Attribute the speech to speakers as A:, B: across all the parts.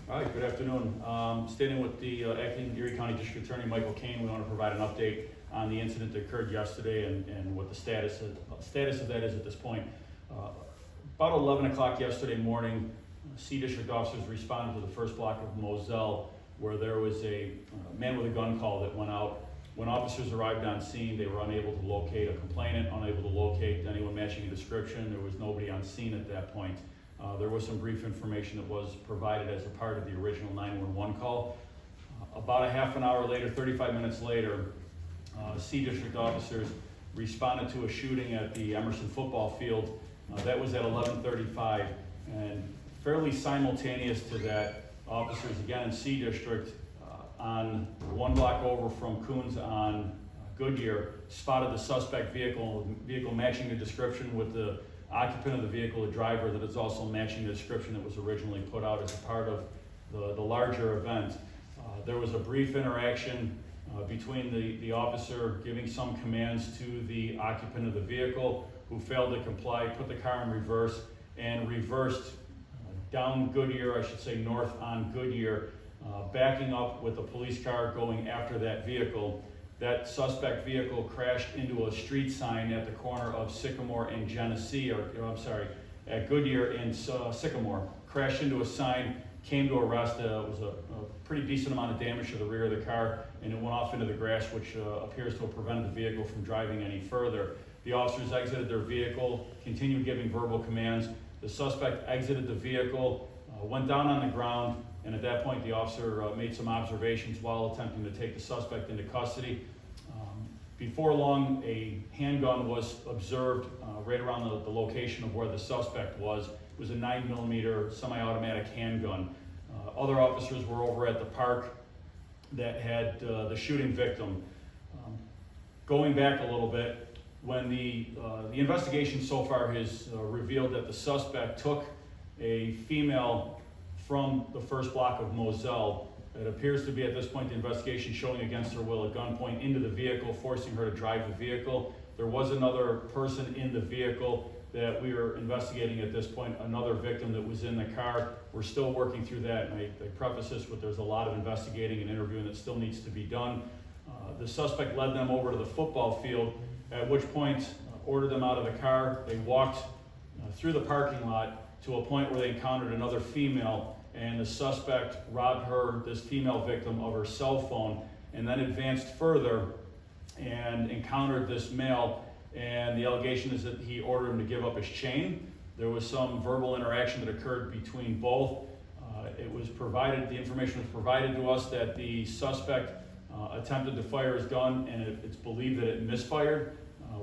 A: All right, good afternoon. Standing with the Acting Erie County District Attorney Michael Kane, we want to provide an update on the incident that occurred yesterday and what the status of that is at this point. About 11 o'clock yesterday morning, C District officers responded to the first block of Moselle where there was a man with a gun call that went out. When officers arrived on scene, they were unable to locate a complainant, unable to locate anyone matching a description. There was nobody on scene at that point. There was some brief information that was provided as a part of the original 911 call. About a half an hour later, 35 minutes later, C District officers responded to a shooting at the Emerson football field. That was at 11:35, and fairly simultaneous to that, officers again in C District on one block over from Coons on Goodyear spotted the suspect vehicle matching the description with the occupant of the vehicle, a driver that is also matching the description that was originally put out as a part of the larger event. There was a brief interaction between the officer giving some commands to the occupant of the vehicle who failed to comply, put the car in reverse, and reversed down Goodyear, I should say north on Goodyear, backing up with a police car going after that vehicle. That suspect vehicle crashed into a street sign at the corner of Sycamore and Genesee, at Goodyear and Sycamore. Crashed into a sign, came to a rest. It was a pretty decent amount of damage to the rear of the car, and it went off into the grass, which appears to have prevented the vehicle from driving any further. The officers exited their vehicle, continued giving verbal commands. The suspect exited the vehicle, went down on the ground, and at that point the officer made some observations while attempting to take the suspect into custody. Before long, a handgun was observed right around the location of where the suspect was. It was a 9mm semi-automatic handgun. Other officers were over at the park that had the shooting victim. Going back a little bit, when the investigation so far has revealed that the suspect took a female from the first block of Moselle. It appears to be at this point the investigation showing against her will at gunpoint into the vehicle, forcing her to drive the vehicle. There was another person in the vehicle that we are investigating at this point, another victim that was in the car. We're still working through that, and I preface this with there's a lot of investigating and interviewing that still needs to be done. The suspect led them over to the football field, at which point ordered them out of the car. They walked through the parking lot to a point where they encountered another female, and the suspect robbed her, this female victim, of her cell phone, and then advanced further and encountered this male, and the allegation is that he ordered him to give up his chain. There was some verbal interaction that occurred between both. The information was provided to us that the suspect attempted to fire his gun, and it's believed that it misfired.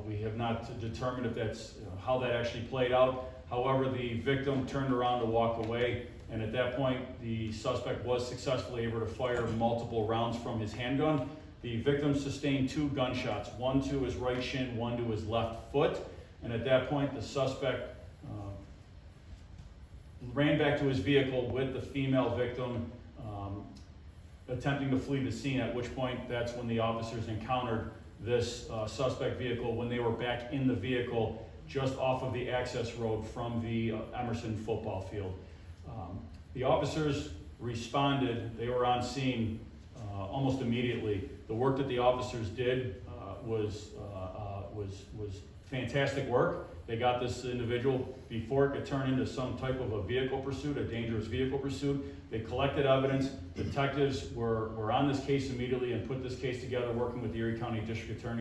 A: We have not determined if that's how that actually played out. However, the victim turned around to walk away, and at that point, the suspect was successfully able to fire multiple rounds from his handgun. The victim sustained 2 gunshots, one to his right shin, one to his left foot, and at that point, the suspect ran back to his vehicle with the female victim, attempting to flee the scene, at which point that's when the officers encountered this suspect vehicle when they were back in the vehicle just off of the access road from the Emerson football field. The officers responded. They were on scene almost immediately. The work that the officers did was fantastic work. They got this individual before it could turn into some type of a vehicle pursuit, a dangerous vehicle pursuit. They collected evidence. Detectives were on this case immediately and put this case together, working with the Erie County District Attorney.